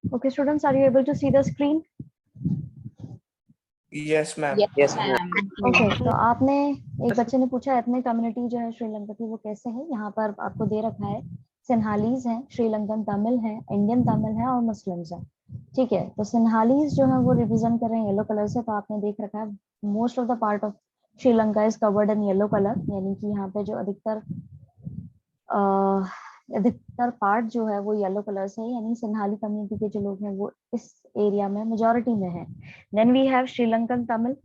Okay, students, are you able to see the screen? Yes, ma'am. Yes, ma'am. Okay, तो आपने एक बच्चे ने पूछा एथनिक कम्युनिटी जो है श्रीलंका की वो कैसे है। यहाँ पर आपको दे रखा है सिन्हालीज हैं, श्रीलंकन तमिल हैं, इंडियन तमिल हैं और मुस्लिम्स हैं। ठीक है, तो सिन्हालीज जो है वो रिप्रेजेंट कर रहे हैं येलो कलर से। तो आपने देख रखा है most of the part of Sri Lanka is covered in yellow colour, यानी कि यहाँ पे जो अधिकतर पार्ट जो है वो येलो कलर से है, यानी सिन्हाली कम्युनिटी के जो लोग हैं वो इस एरिया में मेजोरिटी में है। Then we have Sri Lankan Tamil.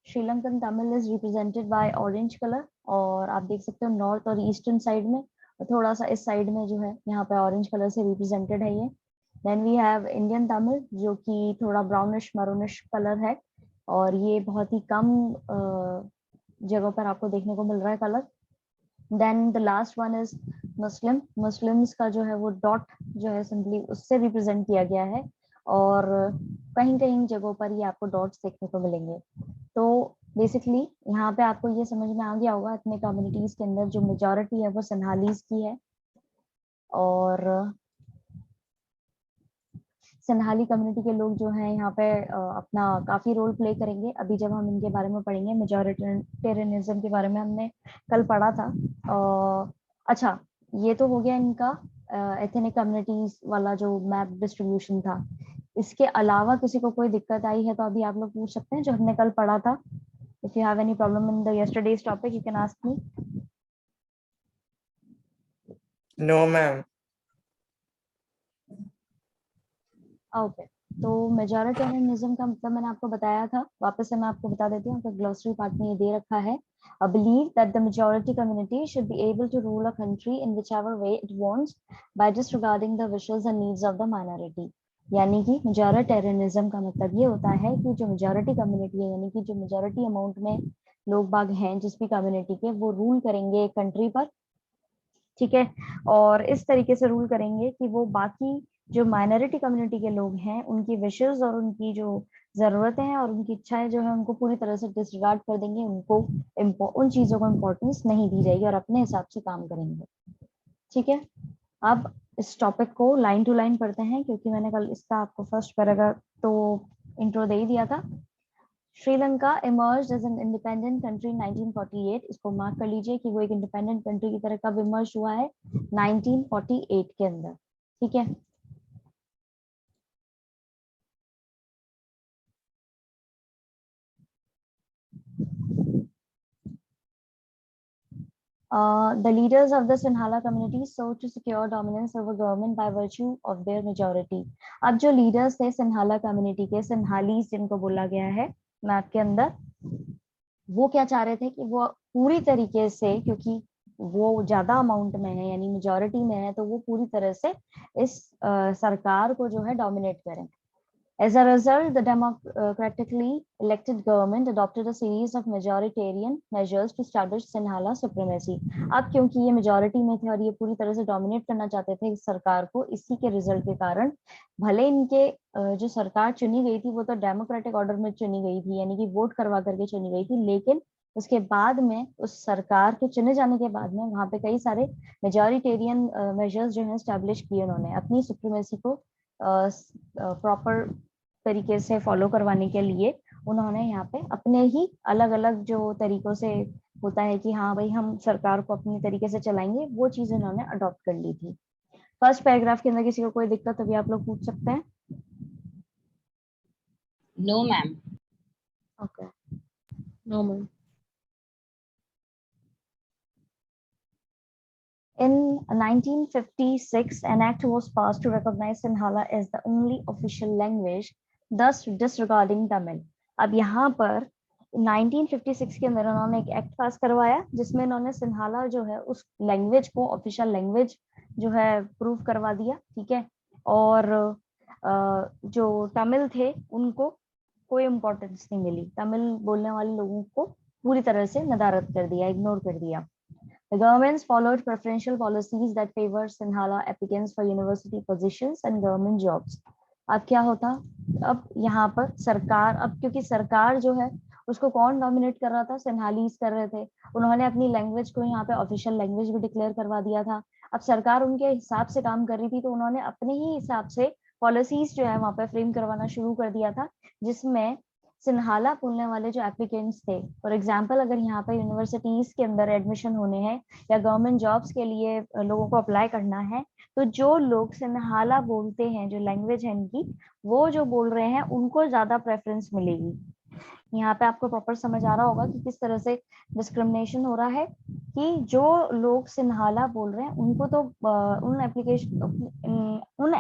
Sri Lankan Tamil is represented by orange colour, और आप देख सकते हो नॉर्थ और ईस्टर्न साइड में, थोड़ा सा इस साइड में जो है यहाँ पे ऑरेंज कलर से रिप्रेजेंटेड है ये। Then we have Indian Tamil जो कि थोड़ा ब्राउनिश मरूनिश कलर है, और ये बहुत ही कम जगहों पर आपको देखने को मिल रहा है colour. Then the last one is Muslim. Muslims का जो है वो डॉट जो है सिंपली उससे रिप्रेजेंट किया गया है, और कहीं कहीं जगहों पर ये आपको डॉट्स देखने को मिलेंगे। तो बेसिकली यहाँ पे आपको ये समझ में आ गया होगा इतने कम्युनिटीज के अंदर जो मेजॉरिटी है वो सिन्हालीज की है, और सिन्हाली कम्युनिटी के लोग जो हैं यहाँ पे अपना काफी रोल प्ले करेंगे। अभी जब हम इनके बारे में पढ़ेंगे, मेजॉरिटेरियनिज्म के बारे में हमने कल पढ़ा था। अच्छा, ये तो हो गया इनका एथनिक कम्युनिटीज वाला जो मैप डिस्ट्रीब्यूशन था। इसके अलावा किसी को कोई दिक्कत आई है तो अभी आप लोग पूछ सकते हैं जो हमने कल पढ़ा था। If you have any problem in the yesterday's topic you can ask me. No, ma'am. Okay, तो मेजॉरिटेरियनिज्म का मतलब मैंने आपको बताया था, वापस से मैं आपको बता देती हूँ। ग्लोसरी पार्ट में ये दे रखा है, a belief that the majority community should be able to rule a country in whichever way it wants by disregarding the wishes and needs of the minority। यानी कि मेजॉरिटेरियनिज्म का मतलब ये होता है कि जो मेजॉरिटी कम्युनिटी है, यानी कि जो मेजॉरिटी अमाउंट में लोग बाग हैं जिस भी कम्युनिटी के, वो रूल करेंगे एक कंट्री पर। ठीक है, और इस तरीके से रूल करेंगे कि वो बाकी जो माइनॉरिटी कम्युनिटी के लोग हैं उनकी विशेस और उनकी जो जरूरतें हैं और उनकी इच्छाएं जो है उनको पूरी तरह से डिसरिगार्ड कर देंगे। उनको उन चीजों को इम्पोर्टेंस नहीं दी जाएगी और अपने हिसाब से काम करेंगे। ठीक है, अब इस टॉपिक को लाइन टू लाइन पढ़ते हैं, क्योंकि मैंने कल इसका आपको फर्स्ट पैराग्राफ तो इंट्रो दे ही दिया था। Sri Lanka emerge as an independent country 1948। इसको मार्क कर लीजिए कि वो एक इंडिपेंडेंट कंट्री की तरह कब इमर्ज हुआ है, 1948 के अंदर। ठीक है, the leaders of the Sinhala community sought to secure dominance over government by virtue of their majority। अब जो लीडर्स थे सिन्हाला कम्युनिटी के, सिन्हालीज जिनको बोला गया है मैप के अंदर, वो क्या चाह रहे थे कि वो पूरी तरीके से, क्योंकि वो ज्यादा अमाउंट में है यानी मेजॉरिटी में है, तो वो पूरी तरह से इस सरकार को जो है डोमिनेट करें। As a result, the democratically elected government adopted a series of majoritarian measures to establish Sinhala supremacy। अब क्योंकि ये मेजॉरिटी में थे और ये पूरी तरह से डोमिनेट करना चाहते थे इस सरकार को, इसी के रिजल्ट के कारण भले इनके जो सरकार चुनी गई थी वो तो डेमोक्रेटिक ऑर्डर में चुनी गई थी, यानी कि वोट करवा करके चुनी गई थी, लेकिन उसके बाद में उस सरकार के चुने जाने के बाद में वहां पे कई सारे मेजॉरिटेरियन मेजर्स जो है एस्टेब्लिश किए उन्होंने अपनी सुप्रीमेसी को प्रॉपर तरीके से फॉलो करवाने के लिए। उन्होंने यहाँ पे अपने ही अलग अलग जो तरीकों से होता है कि हाँ भाई हम सरकार को अपनी तरीके से चलाएंगे, वो चीज उन्होंने अडॉप्ट कर ली थी। फर्स्ट पैराग्राफ के अंदर किसी को कोई दिक्कत अभी आप लोग पूछ सकते हैं। No ma'am. Okay, no ma'am. In 1956, an act was passed to recognize Sinhala as the only official language, thus disregarding Tamil। अब यहाँ पर 1956 के अंदर उन्होंने एक एक्ट पास करवाया जिसमें उन्होंने सिन्हाला जो है उस लैंग्वेज को ऑफिशियल लैंग्वेज जो है प्रूव करवा दिया। ठीक है, और जो तमिल थे उनको कोई इम्पोर्टेंस नहीं मिली, तमिल बोलने वाले लोगों को पूरी तरह से नदारद कर दिया, इग्नोर कर दिया। The governments followed preferential policies that favored Sinhala applicants for university positions and government jobs। अब क्या होता, अब यहाँ पर सरकार, अब क्योंकि सरकार जो है उसको कौन डोमिनेट कर रहा था, सिन्हालीज कर रहे थे। उन्होंने अपनी लैंग्वेज को यहाँ पे ऑफिशियल लैंग्वेज भी डिक्लेयर करवा दिया था। अब सरकार उनके हिसाब से काम कर रही थी, तो उन्होंने अपने ही हिसाब से पॉलिसीज जो है वहां पे फ्रेम करवाना शुरू कर दिया था, जिसमें सिन्हाला बोलने वाले जो एप्लीकेंट्स थे, फॉर एग्जाम्पल अगर यहाँ पे यूनिवर्सिटीज के अंदर एडमिशन होने हैं या गवर्नमेंट जॉब्स के लिए लोगों को अप्लाई करना है, तो जो लोग सिन्हाला बोलते हैं, जो लैंग्वेज है इनकी, वो जो बोल रहे हैं उनको ज्यादा प्रेफरेंस मिलेगी। यहाँ पे आपको प्रॉपर समझ आ रहा होगा कि किस तरह से डिस्क्रिमिनेशन हो रहा है, कि जो लोग सिन्हाला बोल रहे हैं उनको तो उन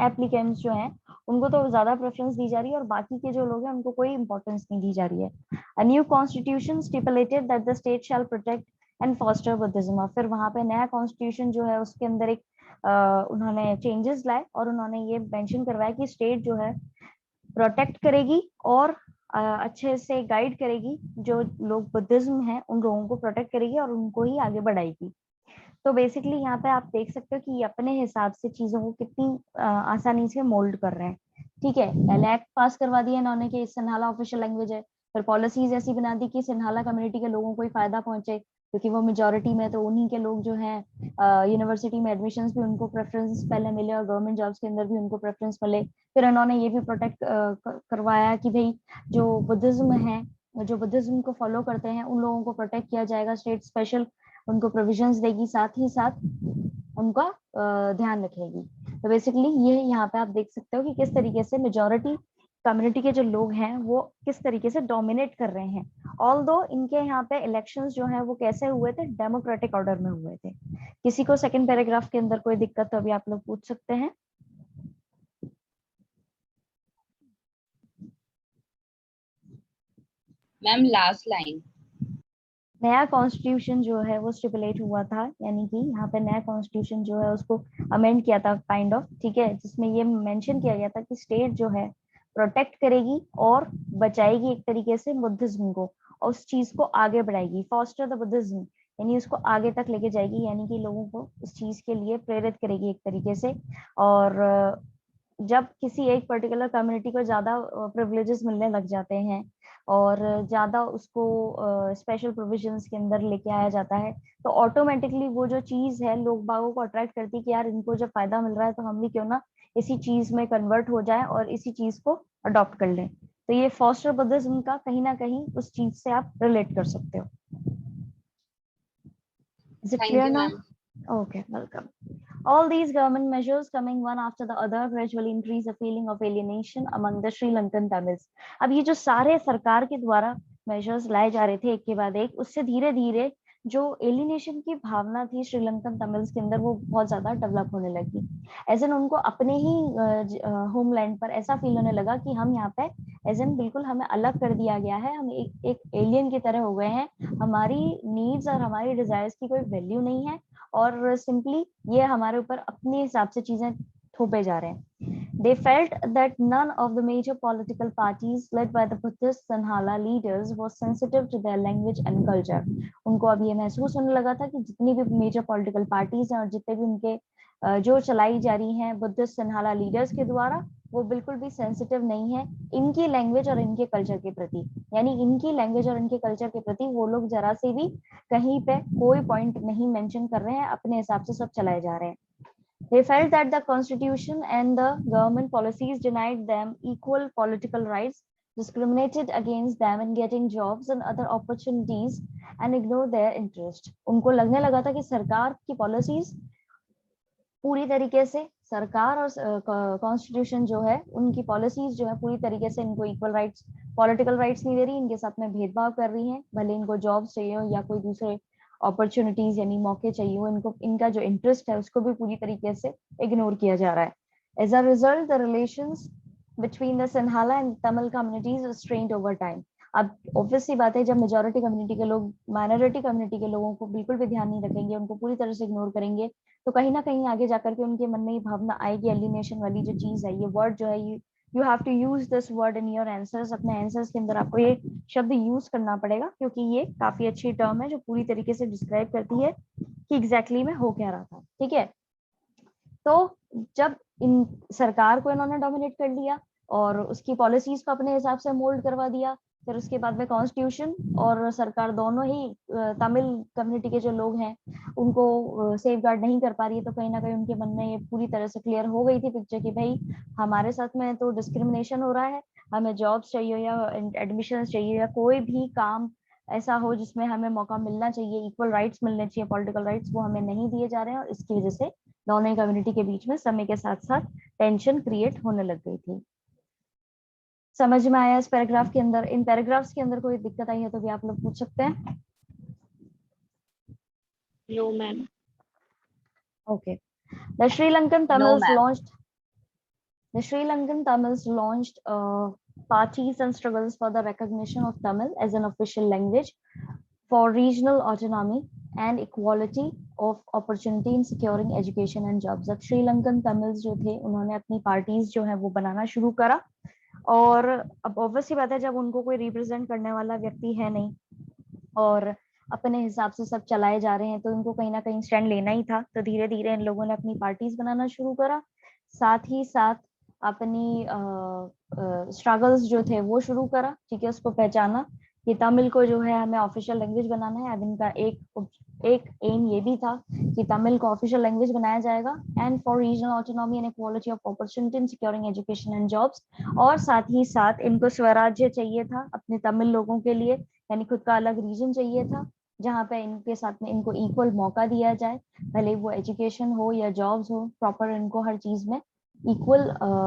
एप्लीकेंट्स जो हैं उनको तो ज्यादा प्रेफरेंस दी जा रही है, और बाकी के जो लोग हैं उनको कोई इंपॉर्टेंस नहीं दी जा रही है। A new constitution stipulated that the state shall protect and foster Buddhism. और फिर वहां पे नया कॉन्स्टिट्यूशन जो है उसके अंदर एक उन्होंने चेंजेस लाए, और उन्होंने ये मेंशन करवाया कि स्टेट जो है प्रोटेक्ट करेगी और अच्छे से गाइड करेगी, जो लोग बुद्धिज्म है उन लोगों को प्रोटेक्ट करेगी और उनको ही आगे बढ़ाएगी। तो बेसिकली यहाँ पे आप देख सकते हो कि ये अपने हिसाब से चीजों को कितनी आसानी से मोल्ड कर रहे हैं। ठीक है, पहले एक्ट पास करवा दिया इन्होंने कि सिन्हाला ऑफिशियल लैंग्वेज है, फिर पॉलिसीज ऐसी बना दी कि सिन्हाला कम्युनिटी के लोगों को ही फायदा पहुंचे, क्योंकि वो मेजोरिटी में, तो उन्हीं के लोग जो हैं यूनिवर्सिटी में एडमिशन्स भी उनको प्रेफरेंस पहले मिले और गवर्नमेंट जॉब्स के अंदर भी उनको प्रेफरेंस मिले। फिर उन्होंने ये भी प्रोटेक्ट करवाया कि भाई जो बुद्धिज्म है, जो बुद्धिज्म को फॉलो करते हैं उन लोगों को प्रोटेक्ट किया जाएगा, स्टेट स्पेशल उनको प्रोविजंस देगी, साथ ही साथ उनका ध्यान रखेगी। तो बेसिकली ये यहाँ पे आप देख सकते हो कि किस तरीके से मेजोरिटी कम्युनिटी के जो लोग हैं वो किस तरीके से डोमिनेट कर रहे हैं। ऑल्दो इनके यहाँ पे इलेक्शंस जो है वो कैसे हुए थे, डेमोक्रेटिक ऑर्डर में हुए थे। किसी को सेकंड पैराग्राफ के अंदर कोई दिक्कत तो अभी आप लोग पूछ सकते हैं। Ma'am last line. नया कॉन्स्टिट्यूशन जो है वो स्टिपुलेट हुआ था, यानी कि यहाँ पे नया कॉन्स्टिट्यूशन जो है उसको अमेंड किया था काइंड ऑफ, ठीक है, जिसमें ये मेंशन किया गया था कि स्टेट जो है प्रोटेक्ट करेगी और बचाएगी एक तरीके से बुद्धिज्म को, और उस चीज को आगे बढ़ाएगी, फॉस्टर द बुद्धिज्म, यानी उसको आगे तक लेके जाएगी, यानी कि लोगों को इस चीज के लिए प्रेरित करेगी एक तरीके से। और जब किसी एक पर्टिकुलर कम्युनिटी को ज्यादा प्रिविलेजेस मिलने लग जाते हैं और ज्यादा उसको स्पेशल प्रोविजंस के अंदर लेके आया जाता है, तो ऑटोमेटिकली वो जो चीज है लोग बागों को अट्रैक्ट करती है कि यार इनको जब फायदा मिल रहा है तो हम भी क्यों ना इसी चीज में कन्वर्ट हो जाए और इसी चीज को अडॉप्ट कर लें। तो ये फॉस्टर बुद्धिज्म का कहीं ना कहीं उस चीज से आप रिलेट कर सकते हो। Is it thank clear you now? Ma'am. Okay, welcome. All these government measures coming one after the other gradually increase a feeling of alienation among the Sri Lankan Tamils. अब ये जो सारे सरकार के द्वारा measures लाए जा रहे थे एक के बाद एक, उससे धीरे धीरे जो एलिनेशन की भावना थी श्रीलंकन तमिल्स के अंदर वो बहुत ज्यादा डेवलप होने लगी। एज एन उनको अपने ही होमलैंड पर ऐसा फील होने लगा कि हम यहाँ पे एज एन बिल्कुल हमें अलग कर दिया गया है, हम एक एलियन की तरह हो गए हैं, हमारी नीड्स और हमारी डिजायर्स की कोई वैल्यू नहीं है, और सिंपली ये हमारे ऊपर अपने हिसाब से चीजें थोपे जा रहे हैं। They felt that none of the major political parties led by the Buddhist Sanhala leaders was sensitive to their language and culture. उनको अब ये महसूस होने लगा था कि जितनी भी मेजर पॉलिटिकल पार्टीज हैं और जितने भी उनके जो चलाई जा रही हैं बुद्धिस्ट सन्हाला लीडर्स के द्वारा, वो बिल्कुल भी सेंसिटिव नहीं है इनकी लैंग्वेज और इनके कल्चर के प्रति। यानी इनकी लैंग्वेज और इनके कल्चर के प्रति वो लोग जरा से भी कहीं पे कोई पॉइंट नहीं मेंशन कर रहे हैं, अपने हिसाब से सब चलाए जा रहे हैं। They felt that the constitution and the government policies denied them equal political rights, discriminated against them in getting jobs and other opportunities, and ignored their interest. उनको लगने लगा था कि सरकार की पॉलिसीज पूरी तरीके से, सरकार और कॉन्स्टिट्यूशन जो है उनकी पॉलिसीज जो है पूरी तरीके से इनको इक्वल राइट्स, पॉलिटिकल राइट्स नहीं दे रही, इनके साथ में भेदभाव कर रही हैं, भले इनको जॉब्स चाहिए हो या कोई दूसरे अपॉर्चुनिटीज यानी मौके चाहिए हो, इनको इनका जो इंटरेस्ट है उसको भी पूरी तरीके से इग्नोर किया जा रहा है। As a result the relations between the Sinhala and Tamil communities strained over time. अब ऑब्वियस सी बात है, जब मेजोरिटी कम्युनिटी के लोग माइनॉरिटी कम्युनिटी के लोगों को बिल्कुल भी ध्यान नहीं रखेंगे, उनको पूरी तरह से इग्नोर करेंगे, तो कहीं ना कहीं आगे जाकर के उनके मन में ये भावना आएगी, एलिनेशन वाली जो चीज है, ये वर्ड जो है, you have to use this word in your answers. अपने आंसर्स के अंदर आपको ये शब्द यूज करना पड़ेगा, क्योंकि ये काफी अच्छी टर्म है जो पूरी तरीके से डिस्क्राइब करती है कि एग्जैक्टली में हो क्या रहा था। ठीक है, तो जब इन सरकार को इन्होंने डोमिनेट कर लिया और उसकी पॉलिसीज को अपने हिसाब से मोल्ड करवा दिया, फिर उसके बाद में कॉन्स्टिट्यूशन और सरकार दोनों ही तमिल कम्युनिटी के जो लोग हैं उनको सेफ गार्ड नहीं कर पा रही है, तो कहीं ना कहीं उनके मन में ये पूरी तरह से क्लियर हो गई थी पिक्चर कि भाई हमारे साथ में तो डिस्क्रिमिनेशन हो रहा है, हमें जॉब्स चाहिए या एडमिशन चाहिए या कोई भी काम ऐसा हो जिसमें हमें मौका मिलना चाहिए, इक्वल राइट्स मिलने चाहिए, पॉलिटिकल राइट्स, वो हमें नहीं दिए जा रहे हैं। और इसकी वजह से दोनों ही कम्युनिटी के बीच में समय के साथ साथ टेंशन क्रिएट होने लग गई थी। समझ में आया इस पैराग्राफ के अंदर? इन पैराग्राफ्स के अंदर कोई दिक्कत आई है तो भी आप लोग पूछ सकते हैं। No ma'am. Okay. The Sri Lankan No, Tamils ma'am. launched The Sri Lankan Tamils launched parties and struggles for the recognition of Tamil as an official language for regional autonomy and equality of opportunity in securing education and jobs. अब Sri Lankan Tamils जो थे उन्होंने अपनी parties जो है वो बनाना शुरू करा, और अब ऑब्वियसली बात है जब उनको कोई रिप्रेजेंट करने वाला व्यक्ति है नहीं और अपने हिसाब से सब चलाए जा रहे हैं, तो इनको कहीं ना कहीं स्टैंड लेना ही था। तो धीरे धीरे इन लोगों ने अपनी पार्टीज बनाना शुरू करा, साथ ही साथ अपनी स्ट्रगल्स जो थे वो शुरू करा। ठीक है, उसको पहचाना कि तमिल को जो है हमें ऑफिशियल लैंग्वेज बनाना है। अब इनका एक एम ये भी था कि तमिल को ऑफिशियल लैंग्वेज बनाया जाएगा, and for regional autonomy and equality of opportunity in securing education and jobs. और साथ ही साथ इनको स्वराज्य चाहिए था अपने तमिल लोगों के लिए, यानी खुद का अलग रीजन चाहिए था जहाँ पे इनके साथ में इनको इक्वल मौका दिया जाए, भले वो एजुकेशन हो या जॉब्स हो, प्रॉपर इनको हर चीज में इक्वल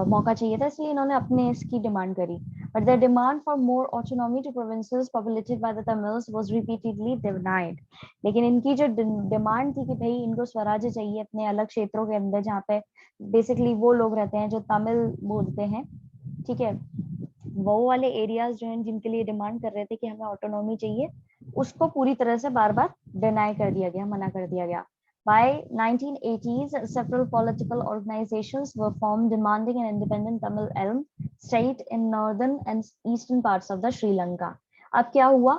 मौका चाहिए था। इसलिए इन्होंने अपने इसकी डिमांड करी। But the demand for more autonomy to provinces populated by the Tamils was repeatedly denied. लेकिन इनकी जो डिमांड थी कि भाई इनको स्वराज्य चाहिए अपने अलग क्षेत्रों के अंदर जहाँ पे बेसिकली वो लोग रहते हैं जो तमिल बोलते हैं, ठीक है, वो वाले एरियाज जो हैं जिनके लिए डिमांड कर रहे थे कि हमें ऑटोनॉमी चाहिए, उसको पूरी तरह से बार बार डिनाई कर दिया गया, मना कर दिया गया। By 1980s, several political organizations were formed demanding an independent Tamil elm state in northern and eastern parts of the Sri Lanka. अब क्या हुआ,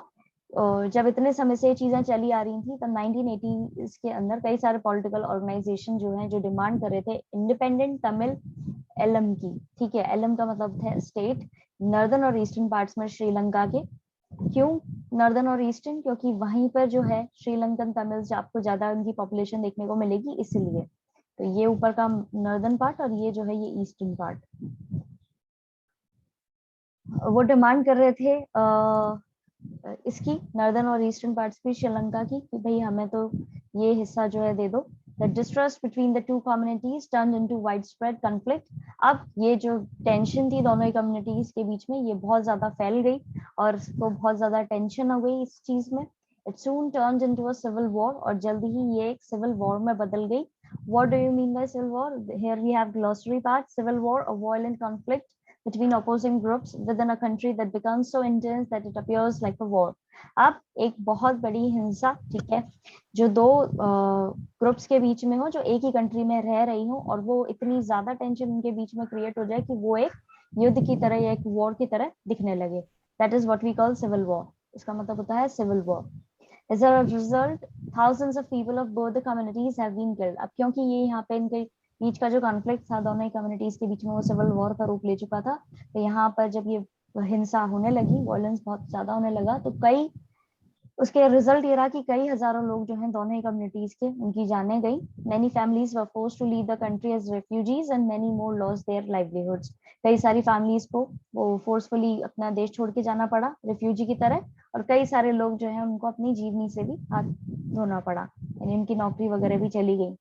जब इतने समय से ये चीजें चली आ रही थी तब 1980s के अंदर कई सारे पॉलिटिकल ऑर्गेनाइजेशन जो हैं जो डिमांड कर रहे थे इंडिपेंडेंट तमिल एलम की। ठीक है, एलम का मतलब है स्टेट, नॉर्दर्न और ईस्टर्न पार्ट्स में श्रीलंका के। क्यों नॉर्दर्न और ईस्टर्न? क्योंकि वहीं पर जो है श्रीलंकन तमिल्स आपको ज्यादा उनकी पॉपुलेशन देखने को मिलेगी, इसलिए। तो ये ऊपर का नॉर्दर्न पार्ट और ये जो है ये ईस्टर्न पार्ट। वो डिमांड कर रहे थे इसकी नॉर्दर्न और ईस्टर्न पार्ट्स की श्रीलंका की कि भाई हमें तो ये हिस्सा जो है दे दो। The distrust between the two communities turned into widespread conflict. अब ये जो टेंशन थी दोनों ही कम्युनिटीज के बीच में ये बहुत ज्यादा फैल गई और तो बहुत ज्यादा टेंशन हो गई इस चीज में। It soon turned into a civil war और जल्दी ही ये एक civil war में बदल गई। What do you mean by civil war? Here we have glossary part. Civil war, a violent conflict between opposing groups within a country that becomes so intense that it appears like a war. अब एक बहुत बड़ी हिंसा, ठीक है, जो दो groups के बीच में हो जो एक ही कंट्री में रह रही हो और वो इतनी ज्यादा टेंशन उनके बीच में क्रिएट हो जाए कि वो एक युद्ध की तरह या एक वॉर की तरह दिखने लगे। That is what we call civil war. इसका मतलब होता है civil war. As a result, thousands of people of both the communities have been killed. अब क्योंकि ये यहाँ पे इनके बीच का जो कॉन्फ्लिक्ट था दोनों ही कम्युनिटीज के बीच में वो सिविल वॉर का रूप ले चुका था, तो यहाँ पर जब ये हिंसा होने लगी, वायलेंस बहुत ज्यादा होने लगा, तो कई उसके रिजल्ट ये रहा कि कई हजारों लोग जो हैं दोनों ही कम्युनिटीज के उनकी जानें गई। Many families were forced to leave the country as refugees and many more lost their livelihoods. कई सारी फैमिलीज को वो फोर्सफुली अपना देश छोड़ के जाना पड़ा रिफ्यूजी की तरह, और कई सारे लोग जो हैं उनको अपनी जीवनी से भी हाथ धोना पड़ा, यानी उनकी नौकरी वगैरह भी चली गई।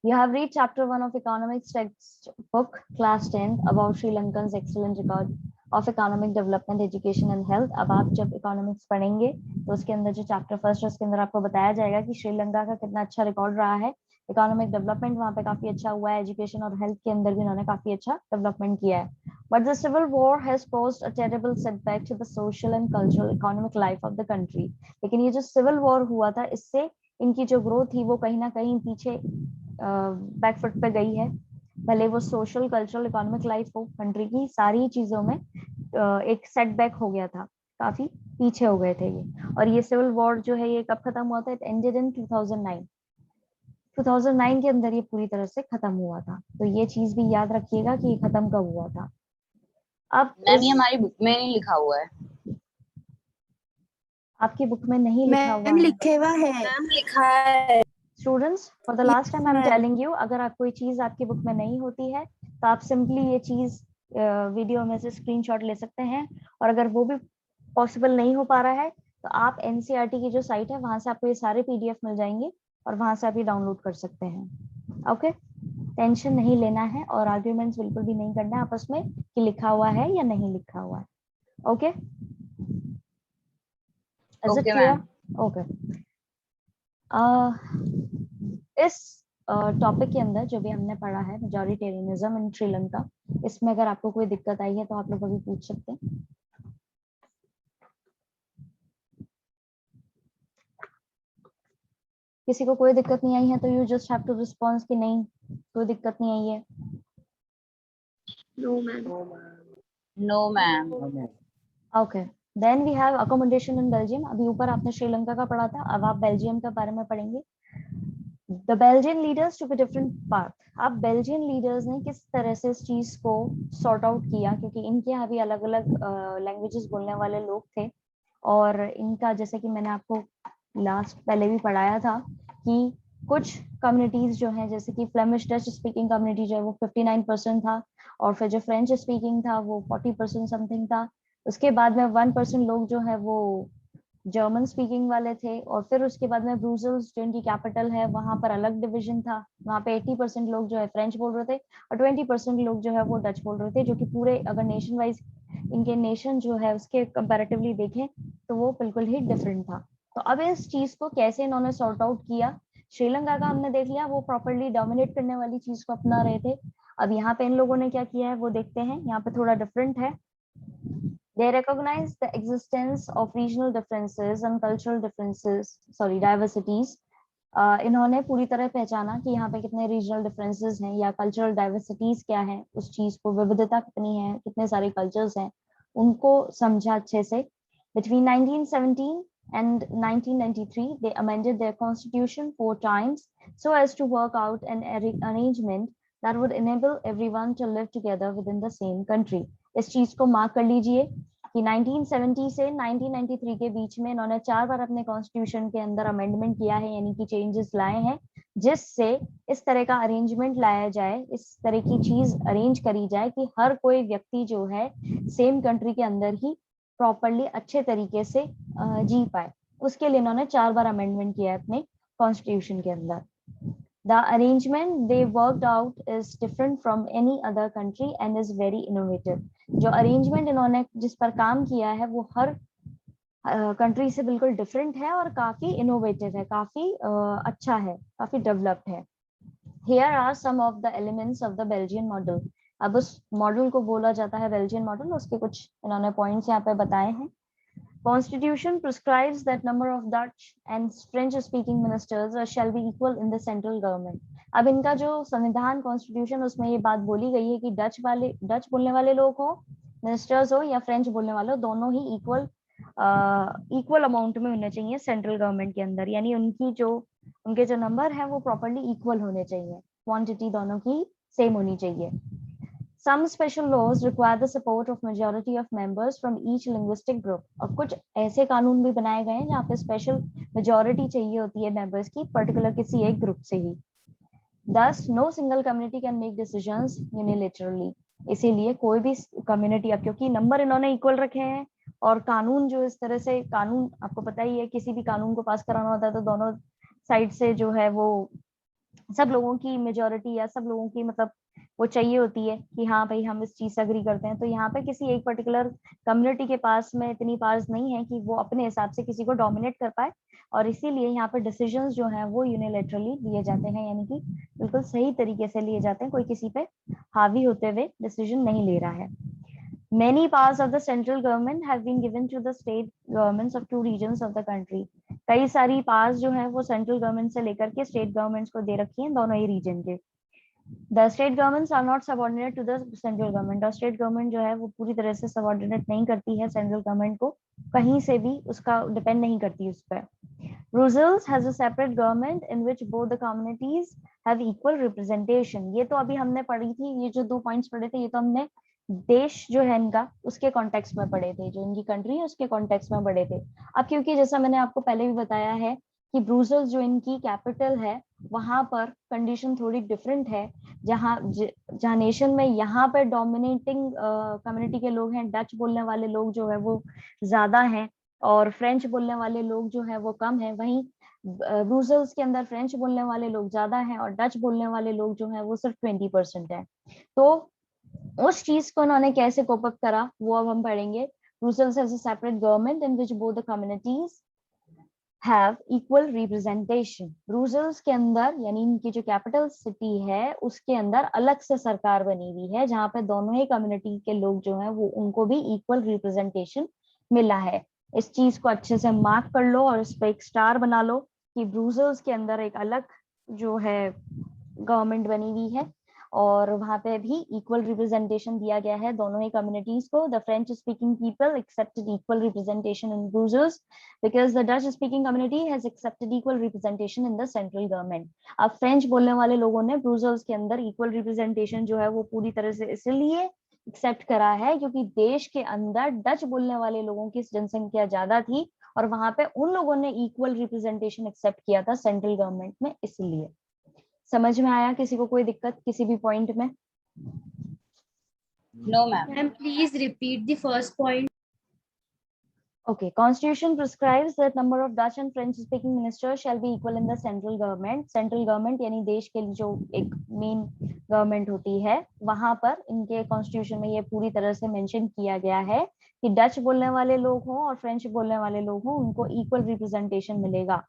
You have read chapter 1 of economics textbook class 10 about Sri Lanka's excellent record of economic development, education and health. अब आप जब इकोनॉमिक्स पढ़ेंगे तो उसके अंदर जो चैप्टर फर्स्ट है उसके अंदर आपको बताया जाएगा कि श्रीलंका का कितना अच्छा रिकॉर्ड रहा है, इकोनॉमिक डेवलपमेंट वहाँ पे काफी अच्छा हुआ है, एजुकेशन और हेल्थ के अंदर भी उन्होंने काफी अच्छा डेवलपमेंट किया है। But the civil war has posed a terrible setback to the social and cultural economic life of the country. लेकिन ये जो सिविल वॉर हुआ था इससे इनकी जो ग्रोथ थी वो कहीं ना कहीं पीछे बैकफुट पे गई है। भले वो सोशल कल्चरल इकोनॉमिक लाइफ हो, कंट्री की सारी चीजों में एक सेटबैक हो गया था, काफी पीछे हो गए थे ये। और ये सिविल वॉर जो है ये कब खत्म हुआ था? It ended in 2009। 2009 के अंदर ये पूरी तरह से खत्म हुआ था। तो ये चीज भी याद रखिएगा कि ये खत्म कब हुआ था। अब मैम ये हमारी बुक में नहीं लिखा हुआ है। आपकी बुक में नहीं लिखा हुआ मैम है लिखे हुआ है। मैम लिखा है। Students, for the last time I am telling you, अगर आप कोई चीज आपकी बुक में नहीं होती है तो आप सिंपली ये चीज वीडियो में से स्क्रीनशॉट ले सकते हैं, और अगर वो भी पॉसिबल नहीं हो पा रहा है तो आप एनसीईआरटी की जो साइट है वहां से आपको ये सारे पीडीएफ मिल जाएंगे और वहां से आप ये डाउनलोड कर सकते हैं। ओके, टेंशन नहीं लेना है और आर्ग्यूमेंट्स बिल्कुल भी नहीं करना है आपस में कि लिखा हुआ है या नहीं लिखा हुआ है। Okay, is it Okay, clear? ma'am. Okay, इस टॉपिक के अंदर जो भी हमने पढ़ा है मेजॉरिटेरियनिज्म इन श्रीलंका, इसमें अगर आपको कोई दिक्कत आई है तो आप लोग अभी पूछ सकते हैं। किसी को कोई दिक्कत नहीं आई है तो you just have to response कि नहीं कोई दिक्कत नहीं आई है। No, ma'am. Okay, then we have accommodation in Belgium. अभी ऊपर आपने श्रीलंका का पढ़ा था, अब आप बेल्जियम के बारे में पढ़ेंगे। The Belgian leaders took a different path. अब बेल्जियन लीडर्स ने किस तरह से इस चीज को सॉर्ट आउट किया, क्योंकि इनके यहाँ भी अलग अलग लैंग्वेजेस बोलने वाले लोग थे, और इनका जैसे कि मैंने आपको लास्ट पहले भी पढ़ाया था कि कुछ कम्युनिटीज जो हैं, जैसे कि फ्लेमिश डच स्पीकिंग कम्युनिटी जो है वो 59% था, और फिर जो फ्रेंच स्पीकिंग था वो 40% समथिंग था। उसके बाद में 1% लोग जो है वो जर्मन स्पीकिंग वाले थे, और फिर उसके बाद में ब्रूसेल्स जो इनकी कैपिटल है वहां पर अलग डिवीजन था, वहां पे 80% लोग जो है फ्रेंच बोल रहे थे और 20% लोग जो है वो डच बोल रहे थे, जो कि पूरे अगर नेशन वाइज इनके नेशन जो है उसके कंपैरेटिवली देखें तो वो बिल्कुल ही डिफरेंट था। तो अब इस चीज को कैसे इन्होंने सॉर्ट आउट किया, श्रीलंका का हमने देख लिया, वो प्रॉपरली डोमिनेट करने वाली चीज को अपना रहे थे। अब यहाँ पे इन लोगों ने क्या किया है वो देखते हैं, यहाँ पे थोड़ा डिफरेंट है। They recognize the existence of regional differences and cultural differences, diversities. इन्होंने पूरी तरह पहचाना कि यहाँ पे कितने रीजनल डिफरेंसेस हैं या कल्चरल डाइवर्सिटीज क्या है, उस चीज को विविधता कितनी है, कितने सारे कल्चर्स हैं, उनको समझा अच्छे से। Between 1917 and 1993, they amended their constitution 4 times so as to work out an arrangement that would enable everyone to live together within the same country. इस चीज को मार्क कर लीजिए कि 1970 से 1993 के बीच में इन्होंने 4 बार अपने कॉन्स्टिट्यूशन के अंदर अमेंडमेंट किया है, यानी कि चेंजेस लाए हैं, जिससे इस तरह का अरेंजमेंट लाया जाए, इस तरह की चीज अरेंज करी जाए कि हर कोई व्यक्ति जो है सेम कंट्री के अंदर ही प्रॉपरली अच्छे तरीके से जी पाए। उसके लिए इन्होंने 4 बार अमेंडमेंट किया है अपने कॉन्स्टिट्यूशन के अंदर। The arrangement they worked out is different from any other country and is very innovative. जो arrangement इन्होंने जिस पर काम किया है वो हर कंट्री से बिल्कुल डिफरेंट है और काफी इनोवेटिव है, काफी अच्छा है, काफी डेवलप्ड है। Here are some of the elements of the Belgian model. अब उस मॉडल को बोला जाता है बेल्जियन मॉडल, उसके कुछ इन्होंने पॉइंट्स यहाँ पे बताए हैं। Constitution prescribes that number of Dutch and French-speaking ministers shall be equal in the central government. अब इनका जो संविधान कॉन्स्टिट्यूशन उसमें ये बात बोली गई है कि डच बोलने वाले लोग हो, मिनिस्टर्स हो या फ्रेंच बोलने वाले हो, दोनों ही इक्वल अमाउंट में होने चाहिए सेंट्रल गवर्नमेंट के अंदर, यानी उनके जो नंबर है वो प्रॉपरली इक्वल होने चाहिए, क्वांटिटी दोनों की सेम होनी चाहिए। Some special laws require the support of majority of members from each linguistic group. और कुछ ऐसे कानून भी बनाए गए हैं जहाँ पे स्पेशल मेजोरिटी चाहिए होती है मेंबर्स की, पर्टिकुलर किसी एक ग्रुप से ही। Thus, no single community can make decisions unilaterally. इसीलिए कोई भी कम्युनिटी, अब क्योंकि नंबर इन्होंने इक्वल रखे हैं और कानून जो इस तरह से, कानून आपको पता ही है, किसी भी कानून को पास कराना होता है तो दोनों साइड से जो है वो सब लोगों की मेजोरिटी या सब लोगों की मतलब वो चाहिए होती है कि हाँ भाई हम इस चीज से अग्री करते हैं। तो यहाँ पे किसी एक पर्टिकुलर कम्युनिटी के पास में इतनी पावर्स नहीं है कि वो अपने हिसाब से किसी को डोमिनेट कर पाए, और इसीलिए यहाँ पे डिसीजंस जो हैं वो यूनिलेटरली लिए जाते हैं, यानी कि बिल्कुल सही तरीके से लिए जाते हैं, कोई किसी पे हावी होते हुए डिसीजन नहीं ले रहा है। Many powers of the central government have been given to the state governments of 2 regions of the country. कई सारी पावर्स जो है वो सेंट्रल गवर्नमेंट से लेकर के स्टेट गवर्नमेंट्स को दे रखी हैं, दोनों ही रीजन के। The state governments are not subordinate to the central government. और स्टेट गवर्नमेंट जो है वो पूरी तरह से सबऑर्डिनेट नहीं करती है सेंट्रल गवर्नमेंट को, कहीं से भी उसका डिपेंड नहीं करती उस पर। Brussels has a separate government in which both the communities have equal representation. ये तो अभी हमने पढ़ी थी, ये जो 2 पॉइंट्स पढ़े थे ये तो हमने देश जो है इनका उसके कॉन्टेक्स्ट में पढ़े थे, जो इनकी कंट्री है उसके कॉन्टेक्स्ट में पढ़े थे। अब क्योंकि जैसा मैंने आपको पहले भी बताया है कि ब्रुसेल्स जो इनकी कैपिटल है वहां पर कंडीशन थोड़ी डिफरेंट है। जहाँ नेशन में यहाँ पे डोमिनेटिंग कम्युनिटी के लोग हैं, डच बोलने वाले लोग जो है वो ज्यादा हैं और फ्रेंच बोलने वाले लोग जो है वो कम है। वहीं ब्रुसेल्स के अंदर फ्रेंच बोलने वाले लोग ज्यादा हैं और डच बोलने वाले लोग जो है वो सिर्फ 20% है। तो उस चीज को उन्होंने कैसे कोप अप करा वो अब हम पढ़ेंगे। Brussels has a separate government in which both the communities have equal representation. Brussels के अंदर यानी इनकी जो कैपिटल सिटी है उसके अंदर अलग से सरकार बनी हुई है जहाँ पे दोनों ही कम्युनिटी के लोग जो हैं वो उनको भी इक्वल रिप्रेजेंटेशन मिला है। इस चीज को अच्छे से मार्क कर लो और इस पे एक स्टार बना लो कि ब्रुसेल्स के अंदर एक अलग जो है गवर्नमेंट बनी हुई है और वहां पे भी इक्वल रिप्रेजेंटेशन दिया गया है दोनों ही कम्युनिटीज को। The French speaking people accepted equal representation in Brussels because the Dutch speaking community has accepted equal representation in the central government. अब फ्रेंच बोलने वाले लोगों ने ब्रुसेल्स के अंदर इक्वल रिप्रेजेंटेशन जो है वो पूरी तरह से इसलिए एक्सेप्ट करा है क्योंकि देश के अंदर डच बोलने वाले लोगों की जनसंख्या ज्यादा थी और वहां पे उन लोगों ने इक्वल रिप्रेजेंटेशन एक्सेप्ट किया था सेंट्रल गवर्नमेंट में। इसलिए समझ में आया किसी को कोई दिक्कत किसी भी पॉइंट में? No, ma'am. Ma'am, please repeat the first point. Okay, Constitution prescribes that number of Dutch and French speaking ministers shall be equal in the central government. Central government यानी देश के लिए जो एक मेन गवर्नमेंट होती है वहां पर इनके कॉन्स्टिट्यूशन में ये पूरी तरह से मेंशन किया गया है कि डच बोलने वाले लोग हों और फ्रेंच बोलने वाले लोग हों उनको इक्वल रिप्रेजेंटेशन मिलेगा।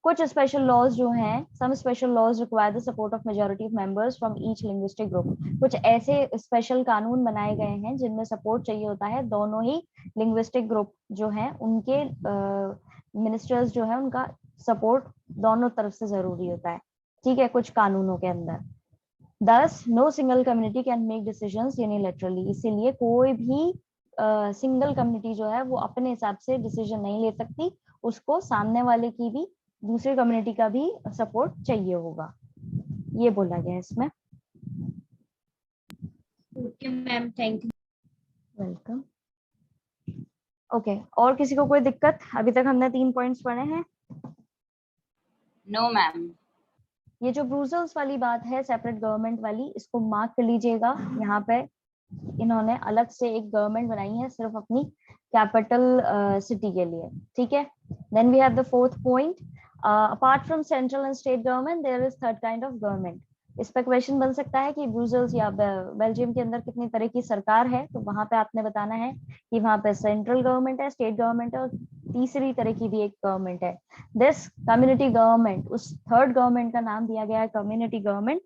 कुछ स्पेशल लॉज जो हैं, some special laws require the support of majority of members from each linguistic group. कुछ ऐसे स्पेशल कानून बनाए गए हैं जिनमें सपोर्ट चाहिए होता है दोनों ही लिंग्विस्टिक ग्रुप जो है उनके मिनिस्टर्स जो है उनका सपोर्ट दोनों तरफ से जरूरी होता है। ठीक है, कुछ कानूनों के अंदर thus no single community can make decisions unilaterally. इसीलिए कोई भी सिंगल कम्युनिटी जो है वो अपने हिसाब से डिसीजन नहीं ले सकती, उसको सामने वाले की भी दूसरी कम्युनिटी का भी सपोर्ट चाहिए होगा, ये बोला गया है इसमें। Okay, ma'am. Thank you. Welcome. Okay, और किसी को कोई दिक्कत? अभी तक हमने 3 पॉइंट्स पढ़े हैं। No, ma'am. ये जो ब्रुसेल्स वाली बात है सेपरेट गवर्नमेंट वाली, इसको मार्क कर लीजिएगा। यहाँ पे इन्होंने अलग से एक गवर्नमेंट बनाई है सिर्फ अपनी कैपिटल सिटी के लिए। ठीक है, then we have the fourth point, apart from central and state government there is third kind of government. इस पे क्वेश्चन बन सकता है कि ब्रुसेल्स या बेल्जियम के अंदर कितनी तरह की सरकार है, तो वहां पे आपने बताना है कि वहां पे सेंट्रल गवर्नमेंट है, स्टेट गवर्नमेंट है और तीसरी तरह की भी एक गवर्नमेंट है। दिस कम्युनिटी गवर्नमेंट, उस थर्ड गवर्नमेंट का नाम दिया गया है community government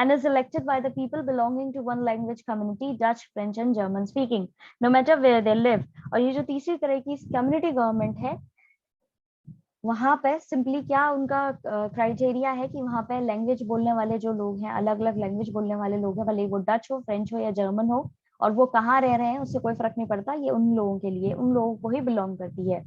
and is elected by the people belonging to one language community, Dutch, French and German speaking, no matter where they live। और ये जो तीसरी तरह की कम्युनिटी गवर्नमेंट है वहां पे सिंपली क्या उनका क्राइटेरिया है कि वहां पे लैंग्वेज बोलने वाले जो लोग हैं, अलग अलग लैंग्वेज बोलने वाले लोग हैं, भले वो डच हो, फ्रेंच हो या जर्मन हो, और वो कहाँ रह रहे हैं उससे कोई फर्क नहीं पड़ता, ये उन लोगों के लिए, उन लोगों को ही बिलोंग करती है।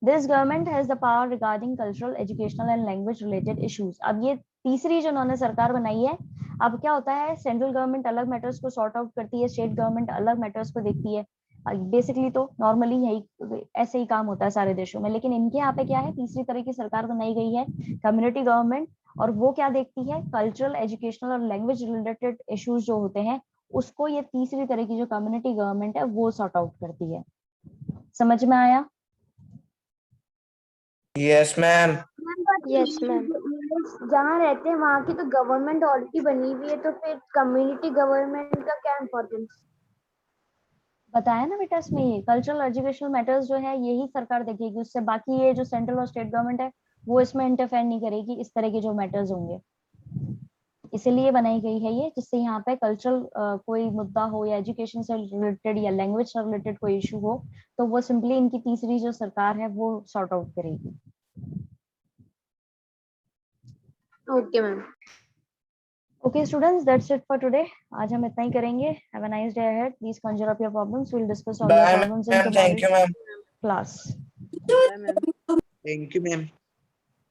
This government has the power regarding cultural, educational and language related issues. अब ये तीसरी जो उन्होंने सरकार बनाई है, अब क्या होता है, सेंट्रल गवर्नमेंट अलग मैटर्स को सॉर्ट आउट करती है, स्टेट गवर्नमेंट अलग मैटर्स को देखती है। बेसिकली तो नॉर्मली यही ऐसे ही काम होता है सारे देशों में, लेकिन इनके यहाँ पे क्या है, तीसरी तरह की सरकार बनाई गई है कम्युनिटी गवर्नमेंट, और वो क्या देखती है, कल्चरल, एजुकेशनल और लैंग्वेज रिलेटेड इश्यूज जो होते हैं उसको ये तीसरी तरह की जो कम्युनिटी गवर्नमेंट है वो सॉर्ट आउट करती है। समझ में आया? Yes, ma'am. Yes, ma'am. जहाँ रहते हैं वहाँ की तो गवर्नमेंट ऑलरेडी बनी हुई है, तो फिर कम्युनिटी गवर्नमेंट का क्या इम्पोर्टेंस? बताया ना बेटा, इसमें ये कल्चरल एजुकेशनल मैटर्स जो है यही सरकार देखेगी, उससे बाकी ये जो सेंट्रल और स्टेट गवर्नमेंट है वो इसमें इंटरफेयर नहीं करेगी इस तरह के जो मैटर्स होंगे। इसीलिए बनाई गई है ये, जिससे यहाँ पे कल्चरल कोई मुद्दा हो या एजुकेशन से रिलेटेड या लैंग्वेज से रिलेटेड कोई इशू हो तो वो सिंपली इनकी तीसरी जो सरकार है वो सॉर्ट आउट करेगी। Okay ma'am. Okay students, that's it for today. आज हम इतना ही करेंगे। Have a nice day ahead. Please conjure up your problems. We'll discuss all your Bye, problems in ma'am. Thank you, tomorrow's ma'am. class. Thank you, ma'am.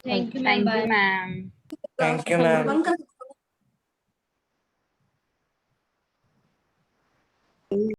Thank you, Thank ma'am. you, Bye. ma'am. Thank you, ma'am.